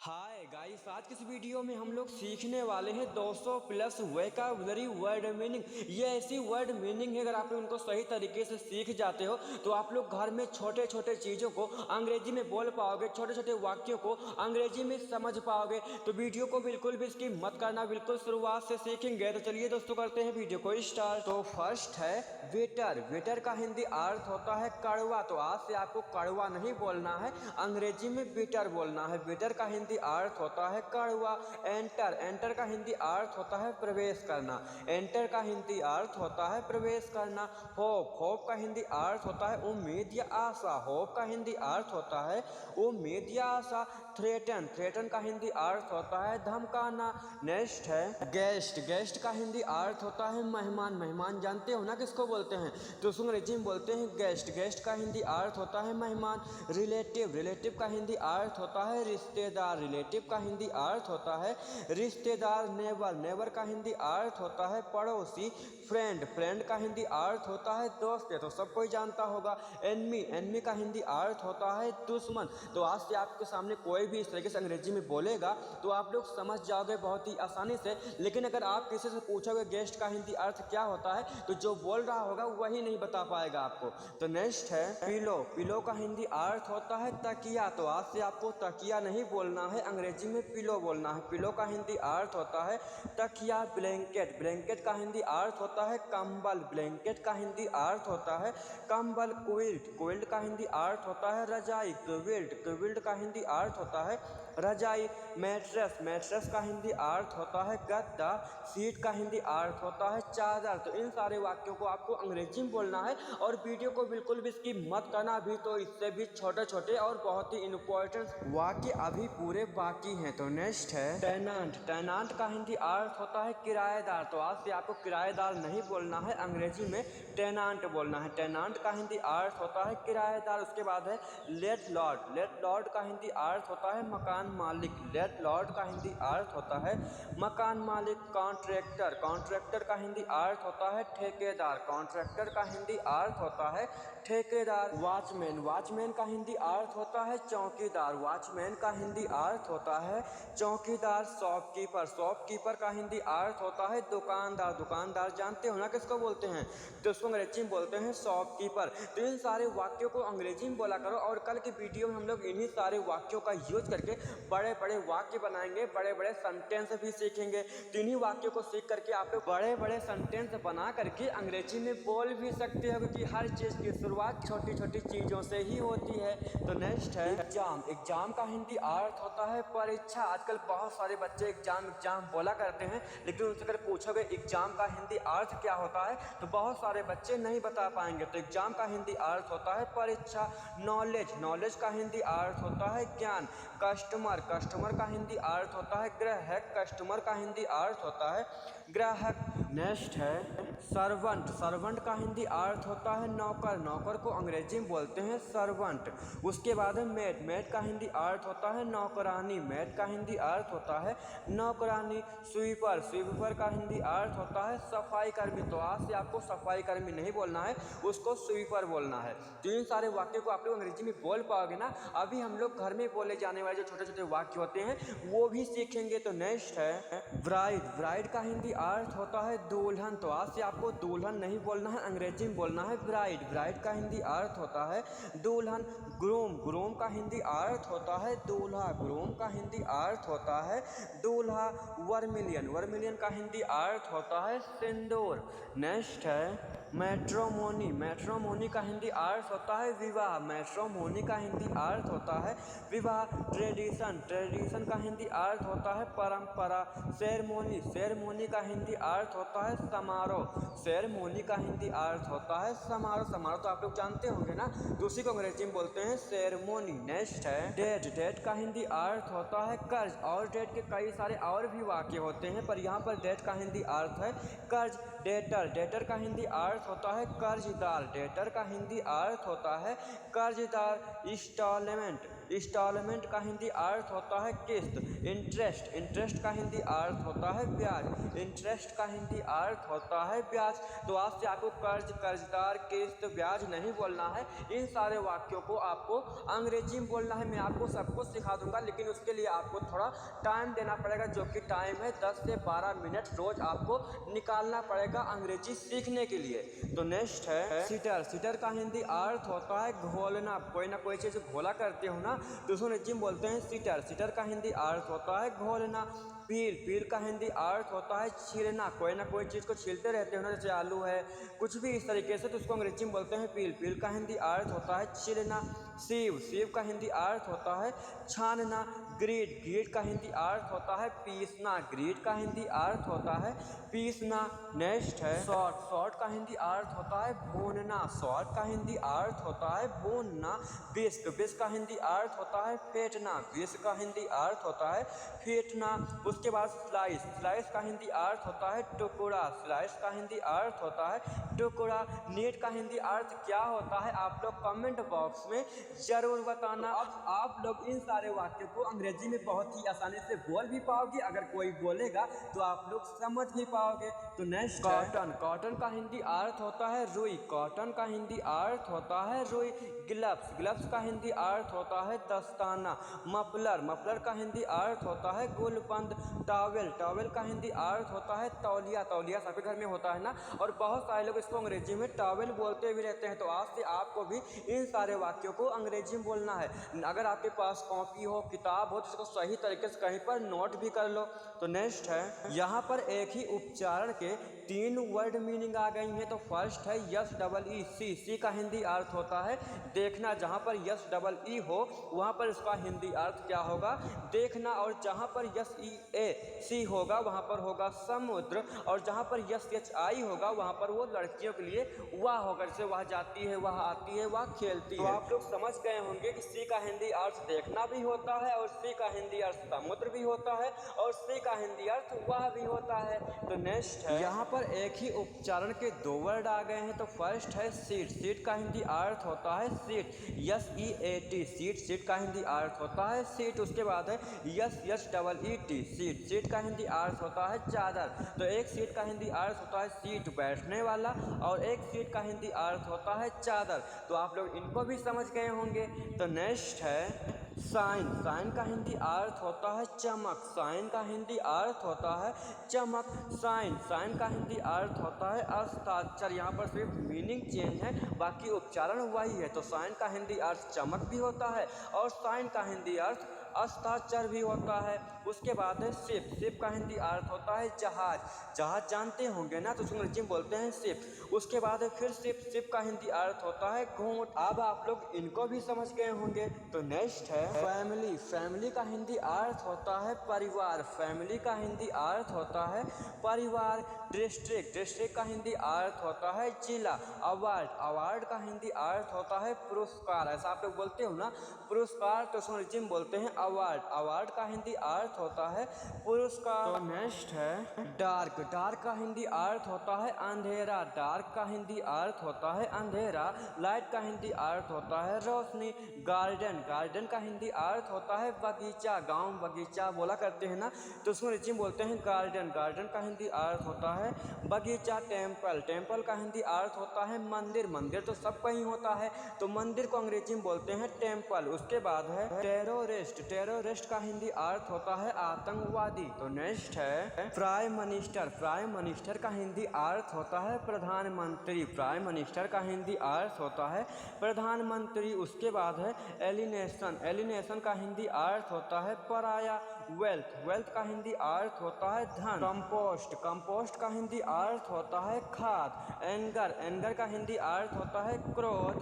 Hi guys, आज की इस वीडियो में हम लोग सीखने वाले हैं 200 प्लस वोकैबुलरी वर्ड मीनिंग। ये ऐसी वर्ड मीनिंग है, अगर आप उनको सही तरीके से सीख जाते हो तो आप लोग घर में छोटे छोटे चीज़ों को अंग्रेजी में बोल पाओगे, छोटे छोटे वाक्यों को अंग्रेजी में समझ पाओगे। तो वीडियो को बिल्कुल भी स्किप मत करना, बिल्कुल शुरुआत से सीखेंगे। तो चलिए दोस्तों, करते हैं वीडियो को स्टार्ट। तो फर्स्ट है वेटर। वेटर का हिंदी अर्थ होता है कड़वा। तो आज से आपको कड़वा नहीं बोलना है, अंग्रेजी में वेटर बोलना है। वेटर का हिंदी अर्थ होता है कड़वा। एंटर। एंटर का हिंदी अर्थ होता है प्रवेश करना। एंटर का हिंदी अर्थ होता है प्रवेश करना। होप। होप का हिंदी अर्थ होता है उम्मीद या आशा। होप का हिंदी अर्थ होता है उम्मीद या आशा। थ्रेटन। थ्रेटन का हिंदी अर्थ होता है धमकाना। नेक्स्ट है गेस्ट। गेस्ट का हिंदी अर्थ होता है मेहमान। मेहमान जानते हो ना किसको बोलते हैं, तो उसको अंग्रेजी में बोलते हैं गेस्ट। गेस्ट का हिंदी अर्थ होता है मेहमान। रिलेटिव। रिलेटिव का हिंदी अर्थ होता है रिश्तेदार। रिलेटिव का हिंदी अर्थ होता है रिश्तेदार। नेबर। नेबर का हिंदी अर्थ होता है पड़ोसी। फ्रेंड। फ्रेंड का हिंदी अर्थ होता है दोस्त। तो सब कोई जानता होगा। एनमी। एनमी का हिंदी अर्थ होता है दुश्मन। तो आज से आपके सामने कोई भी इस तरीके से अंग्रेजी में बोलेगा तो आप लोग समझ जाओगे बहुत ही आसानी से। लेकिन अगर आप किसी से पूछोगे गेस्ट का हिंदी अर्थ क्या होता है, तो जो बोल रहा होगा वही नहीं बता पाएगा आपको। तो नेक्स्ट है पिलो। पिलो का हिंदी अर्थ होता है तकिया। तो आज से आपको तकिया नहीं बोलना है, अंग्रेजी में पिलो बोलना है। पिलो का हिंदी अर्थ होता है तकिया। ब्लैंकेट। ब्लैंकेट का हिंदी अर्थ होता है कंबल। ब्लैंकेट का हिंदी अर्थ होता है कंबल। क्विल्ट। क्विल्ट का हिंदी अर्थ होता है रजाई। क्विल्ट। क्विल्ट का हिंदी अर्थ होता है रजाई। मैट्रेस। मैट्रेस का हिंदी अर्थ होता है गद्दा। सीट का हिंदी अर्थ होता है चादर। तो इन सारे वाक्यों को आपको अंग्रेजी में बोलना है और वीडियो को बिल्कुल भी स्किप मत करना। अभी तो इससे भी छोटे छोटे और बहुत ही इंपॉर्टेंट वाक्य अभी पूरे बाकी हैं। तो नेक्स्ट है टेनांट। टेनांट का हिंदी अर्थ होता है किराएदार। तो आज से आपको किराएदार नहीं बोलना है, अंग्रेजी में टेनांट बोलना है। टेनांट का हिंदी अर्थ होता है किराएदार। उसके बाद है लेट लॉर्ड। लेट लॉर्ड का हिंदी अर्थ होता है मकान मालिक। लेट लॉर्ड का हिंदी अर्थ होता है मकान मालिक। कॉन्ट्रैक्टर। कॉन्ट्रैक्टर का हिंदी अर्थ होता है ठेकेदार। कॉन्ट्रैक्टर का हिंदी अर्थ होता है ठेकेदार। वॉचमैन। वॉचमैन का हिंदी अर्थ होता है चौकीदार। वॉचमैन का हिंदी अर्थ होता है चौकीदार। शॉपकीपर। शॉपकीपर का हिंदी अर्थ होता है दुकानदार। दुकानदार जानते हो ना किसको बोलते हैं, तो उसको अंग्रेजी में बोलते हैं शॉपकीपर। तो इन सारे वाक्यों को अंग्रेजी में बोला करो और कल की वीडियो में हम लोग इन्हीं सारे वाक्यों का यूज करके बड़े बड़े वाक्य बनाएंगे, बड़े बड़े सेंटेंस भी सीखेंगे। तो इन्हीं वाक्यों को सीख करके आप लोग बड़े बड़े सेंटेंस बना करके अंग्रेजी में बोल भी सकते हो, क्योंकि हर चीज़ की शुरुआत छोटी छोटी चीज़ों से ही होती है। तो नेक्स्ट है एग्जाम। एग्जाम का हिंदी अर्थ होता है परीक्षा। आजकल बहुत सारे बच्चे एग्जाम एग्जाम बोला करते हैं, लेकिन उनसे अगर पूछोगे एग्जाम का हिंदी अर्थ क्या होता है तो बहुत सारे बच्चे नहीं बता पाएंगे। तो एग्जाम का हिंदी अर्थ होता है परीक्षा। नॉलेज। नॉलेज का हिंदी अर्थ होता है ज्ञान। कस्टमर। कस्टमर का हिंदी अर्थ होता है ग्राहक। कस्टमर का हिंदी अर्थ होता है ग्राहक। नेक्स्ट है सर्वेंट। सर्वेंट का हिंदी अर्थ होता है नौकर। नौकर को अंग्रेजी में बोलते हैं सर्वेंट। उसके बाद है मेड। मेड का हिंदी अर्थ होता है नौकरानी। मेड का हिंदी अर्थ होता है नौकरानी। स्वीपर। स्वीपर का हिंदी अर्थ होता है सफाई कर्मी। तो आज से आपको सफाई कर्मी नहीं बोलना है, उसको स्वीपर बोलना है। तो इन सारे वाक्यों को आप लोग अंग्रेजी में बोल पाओगे ना। अभी हम लोग घर में बोले जाने वाले जो छोटे छोटे वाक्य होते हैं वो भी सीखेंगे। तो नेक्स्ट है ब्राइड। ब्राइड का हिंदी अर्थ होता है दुल्हन। तो आज से आपको दुल्हन नहीं बोलना है, अंग्रेजी में बोलना है ब्राइड। ब्राइड का हिंदी अर्थ होता है दुल्हन। ग्रूम। ग्रूम का हिंदी अर्थ होता है दूल्हा। ग्रूम का हिंदी अर्थ होता है दूल्हा। वर्मिलियन। वर्मिलियन का हिंदी अर्थ होता है सिंदूर। नेक्स्ट है मैट्रोमोनी। मैट्रोमोनी का हिंदी अर्थ होता है विवाह। मैट्रोमोनी का हिंदी अर्थ होता है विवाह। ट्रेडिशन। ट्रेडिशन का हिंदी अर्थ होता है परंपरा। सेरेमनी। सेरेमनी का हिंदी अर्थ होता है समारोह। सेरेमनी का हिंदी अर्थ होता है समारोह। समारोह तो आप लोग जानते होंगे ना, तो उसी को अंग्रेजी में बोलते हैं सेरेमनी। नेक्स्ट है डेट। डेट का हिंदी अर्थ होता है कर्ज। और डेट के कई सारे और भी वाक्य होते हैं, पर यहाँ पर डेट का हिंदी अर्थ है कर्ज। डेटर। डेटर का हिंदी अर्थ होता है कर्जदार। डेटर का हिंदी अर्थ होता है कर्जदार। इंस्टॉलमेंट। इंस्टॉलमेंट का हिंदी अर्थ होता है किस्त। इंटरेस्ट, इंटरेस्ट का हिंदी अर्थ होता है ब्याज। इंटरेस्ट का हिंदी अर्थ होता है ब्याज। तो आज से आपको कर्ज, कर्जदार, किस्त, ब्याज नहीं बोलना है। इन सारे वाक्यों को आपको अंग्रेजी में बोलना है। मैं आपको सब कुछ सिखा दूंगा, लेकिन उसके लिए आपको थोड़ा टाइम देना पड़ेगा, जो कि टाइम है 10 से 12 मिनट रोज आपको निकालना पड़ेगा अंग्रेजी सीखने के लिए। तो नेक्स्ट है सीटर। सीटर का हिंदी अर्थ होता है घोलना। कोई ना कोई चीज़ घोला करते हो ना, तो उसको अंग्रेजी में बोलते हैं सीटर। सीटर का हिंदी अर्थ होता है घोलना। पील, पील का हिंदी अर्थ होता है छीलना। कोई ना कोई चीज़ को छीलते रहते हो ना, जैसे आलू है, कुछ भी इस तरीके से, तो उसको अंग्रेजी में बोलते हैं पील। पील का हिंदी अर्थ होता है छीलना। सीव, सीव का हिंदी अर्थ होता है छानना। ग्रीड, ग्रीड का हिंदी अर्थ होता है पीसना। ग्रीड का हिंदी अर्थ होता है पीसना। नेक्स्ट है सॉर्ट। सॉर्ट का हिंदी अर्थ होता है भूनना। सॉर्ट का हिंदी अर्थ होता है भूनना। बिस्क, बिस्क का हिंदी अर्थ होता है फेंटना। बिस्क का हिंदी अर्थ होता है फेंटना। उसके बाद स्लाइस। स्लाइस का हिंदी अर्थ होता है टुकड़ा। स्लाइस का हिंदी अर्थ होता है टुकड़ा। नीट का हिंदी अर्थ क्या होता है, आप लोग कमेंट बॉक्स में जरूर बताना। अब आप लोग इन सारे वाक्यों को अंग्रेजी में बहुत ही आसानी से बोल भी पाओगे। अगर कोई बोलेगा तो आप लोग समझ भी पाओगे। तो नेक्स्ट कॉटन। कॉटन का हिंदी अर्थ होता है रुई। कॉटन का हिंदी अर्थ होता है रुई। ग्लव्स, ग्लव्स का हिंदी अर्थ होता है दस्ताना। मफलर, मफलर का हिंदी अर्थ होता है गुलबंद। टॉवेल, टॉवेल का हिंदी अर्थ होता है तौलिया। तौलिया सभी घर में होता है ना, और बहुत सारे लोग इसको अंग्रेजी में टॉवेल बोलते भी रहते हैं। तो आज से आपको भी इन सारे वाक्यों को अंग्रेजी में बोलना है। अगर आपके पास कॉपी हो, किताब हो, तो इसको सही तरीके से कहीं पर नोट भी कर लो। तो नेक्स्ट है यहाँ पर एक ही उच्चारण के 3 वर्ड मीनिंग आ गई हैं। तो फर्स्ट है यस डबल ई सी। सी का हिंदी अर्थ होता है देखना। जहाँ पर यस डबल ई हो वहाँ पर इसका हिंदी अर्थ क्या होगा, देखना। और जहाँ पर यस ई ए सी होगा वहाँ पर होगा समुद्र। और जहाँ पर यस एच आई होगा वहाँ पर वो लड़कियों के लिए वह होगा, जैसे वह जाती है, वह आती है, वह खेलती है। तो आप लोग समझ गए होंगे कि सी का हिंदी अर्थ देखना भी होता है, और सी का हिंदी अर्थ समुद्र भी होता है, और सी का हिंदी अर्थ वह भी होता है। तो नेक्स्ट है यहाँ पर एक ही उच्चारण के 2 वर्ड आ गए हैं। तो फर्स्ट है सीट। सीट का हिंदी अर्थ होता है seat, yes E A T, seat. Seat का हिंदी अर्थ होता है सीट। उसके बाद है yes yes double E T, seat. Seat का हिंदी अर्थ होता है चादर। तो एक सीट का हिंदी अर्थ होता है सीट, बैठने वाला, और एक सीट का हिंदी अर्थ होता है चादर। तो आप लोग इनको भी समझ गए होंगे। तो नेक्स्ट है साइन। साइन का हिंदी अर्थ होता है चमक। साइन का हिंदी अर्थ होता है चमक। साइन, साइन का हिंदी अर्थ होता है हस्ताक्षर। यहाँ पर सिर्फ मीनिंग चेंज है, बाकी उच्चारण वही है। तो साइन का हिंदी अर्थ चमक भी होता है, और साइन का हिंदी अर्थ हस्ताक्षर भी होता है। उसके बाद है शिप। शिप का हिंदी अर्थ होता है जहाज। जहाज जानते होंगे ना, तो उसको अंग्रेजी में बोलते हैं शिप। उसके बाद है फिर शिप। शिप का हिंदी अर्थ होता है घूंट। अब आप लोग इनको भी समझ गए होंगे। तो नेक्स्ट है फैमिली। फैमिली का हिंदी अर्थ होता है परिवार। फैमिली का हिंदी अर्थ होता है परिवार। डिस्ट्रिक्ट। डिस्ट्रिक्ट का हिंदी अर्थ होता है जिला। अवार्ड। अवार्ड का हिंदी अर्थ होता है पुरस्कार। ऐसा आप लोग बोलते हो ना पुरस्कार, तो उसको अंग्रेजी में बोलते हैं अवार्ड। अवार्ड का हिंदी अर्थ होता है पुरस्कार। तो नेक्स्ट है डार्क। डार्क का हिंदी अर्थ होता है अंधेरा। डार्क का हिंदी अर्थ होता है अंधेरा। लाइट का हिंदी अर्थ होता है रोशनी। गार्डन। गार्डन का हिंदी अर्थ होता है बगीचा। गांव बगीचा बोला करते हैं ना, तो उसको अंग्रेजी में बोलते हैं गार्डन। गार्डन का हिंदी अर्थ होता है बगीचा। टेम्पल। टेम्पल का हिंदी अर्थ होता है मंदिर। मंदिर तो सब कहीं होता है, तो मंदिर को अंग्रेजी में बोलते हैं टेम्पल। उसके बाद है टेररिस्ट। टेररिस्ट का हिंदी अर्थ होता है आतंकवादी। तो नेक्स्ट है प्राइम मिनिस्टर। प्राइम मिनिस्टर का हिंदी अर्थ होता है प्रधानमंत्री। प्राइम मिनिस्टर का हिंदी अर्थ होता है प्रधानमंत्री। उसके बाद है एलिनेशन। एलिनेशन का हिंदी अर्थ होता है पराया। वेल्थ। वेल्थ का हिंदी अर्थ होता है धन। कंपोस्ट। कंपोस्ट का हिंदी अर्थ होता है खाद। एंगर। एंगर का हिंदी अर्थ होता है क्रोध।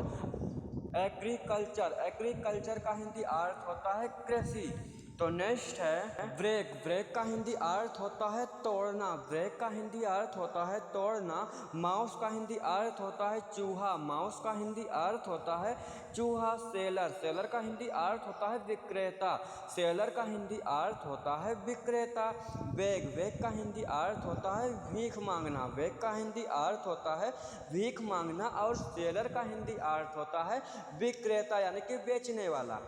एग्रीकल्चर। एग्रीकल्चर का हिंदी अर्थ होता है कृषि। तो नेक्स्ट है ब्रेक। ब्रेक का हिंदी अर्थ होता है तोड़ना। ब्रेक का हिंदी अर्थ होता है तोड़ना। माउस का हिंदी अर्थ होता है चूहा। माउस का हिंदी अर्थ होता है चूहा। सेलर। सेलर का हिंदी अर्थ होता है विक्रेता। सेलर का हिंदी अर्थ होता है विक्रेता। बेग। बेग का हिंदी अर्थ होता है भीख मांगना। बेग का हिंदी अर्थ होता है भीख मांगना। और सेलर का हिंदी अर्थ होता है विक्रेता, यानी कि बेचने वाला।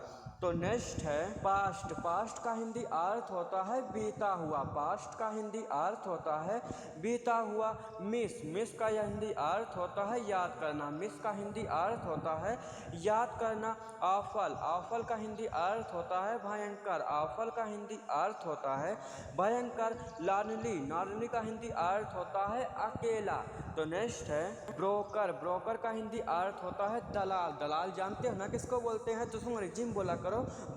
तो नेक्स्ट है पास्ट। पास्ट का हिंदी अर्थ होता है बीता हुआ। पास्ट का हिंदी अर्थ होता है बीता हुआ। मिस। मिस का यह हिंदी अर्थ होता है याद करना। मिस का हिंदी अर्थ होता है याद करना। आवफल। आवफल का हिंदी अर्थ होता है भयंकर। आवफल का हिंदी अर्थ होता है भयंकर। लाडली। लाडली का हिंदी अर्थ होता है अकेला। तो नेक्स्ट है ब्रोकर। ब्रोकर का हिंदी अर्थ होता है दलाल। दलाल जानते हो ना किसको बोलते हैं, तो तुम अंग्रेजी में बोला करो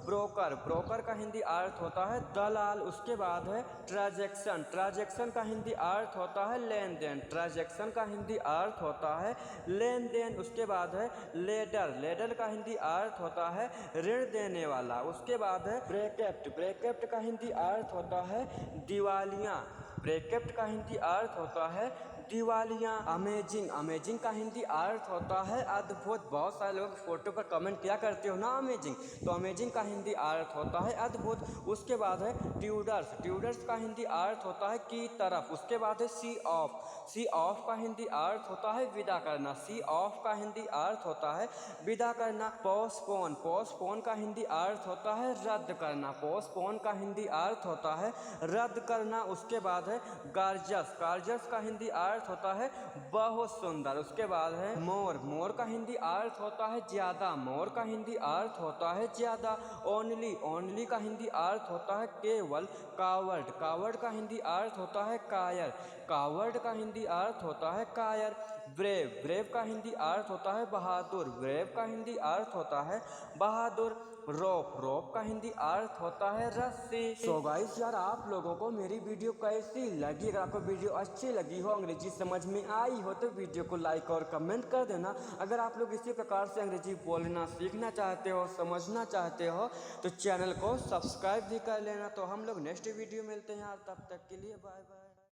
ब्रोकर। ब्रोकर का हिंदी अर्थ होता है दलाल। उसके बाद है ट्रांजैक्शन। ट्रांजैक्शन का हिंदी अर्थ होता है लेन देन। ट्रांजैक्शन का हिंदी अर्थ होता है लेन देन। उसके बाद है लेडर। लेडर का हिंदी अर्थ होता है ऋण देने वाला। उसके बाद है ब्रेकेप्ट। ब्रेकेप्ट का हिंदी अर्थ होता है दिवालियाँ। ब्रेकेप्ट का हिंदी अर्थ होता है दिवालियाँ। अमेजिंग। अमेजिंग का हिंदी अर्थ होता है अद्भुत। बहुत सारे लोग फोटो पर कमेंट किया करते हो ना अमेजिंग, तो अमेजिंग का हिंदी अर्थ होता है अद्भुत। उसके बाद है ट्यूडर्स। ट्यूडर्स का हिंदी अर्थ होता है की तरफ। उसके बाद है सी ऑफ। सी ऑफ का हिंदी अर्थ होता है विदा करना। सी ऑफ का हिंदी अर्थ होता है विदा करना। पोस्टपोन। पोस्टपोन का हिंदी अर्थ होता है रद्द करना। पोस्टपोन का हिंदी अर्थ होता है रद्द करना। उसके बाद है गार्जस। गार्जस का हिंदी अर्थ होता है बहुत सुंदर। उसके बाद है मोर। मोर का हिंदी अर्थ होता है ज्यादा। मोर का हिंदी अर्थ होता है ज्यादा। ओनली। ओनली का हिंदी अर्थ होता है केवल। कावर्ड। कावर्ड का हिंदी अर्थ होता है कायर। कावर्ड का हिंदी अर्थ होता है कायर। ब्रेव। ब्रेव का हिंदी अर्थ होता है बहादुर। ब्रेव का हिंदी अर्थ होता है बहादुर। रोप। रोप का हिंदी अर्थ होता है रस्सी। सो गाइस यार, आप लोगों को मेरी वीडियो कैसी लगी? अगर आपको वीडियो अच्छी लगी हो, अंग्रेजी समझ में आई हो, तो वीडियो को लाइक और कमेंट कर देना। अगर आप लोग इसी प्रकार से अंग्रेजी बोलना सीखना चाहते हो, समझना चाहते हो, तो चैनल को सब्सक्राइब भी कर लेना। तो हम लोग नेक्स्ट वीडियो मिलते हैं यार, तब तक के लिए बाय बाय।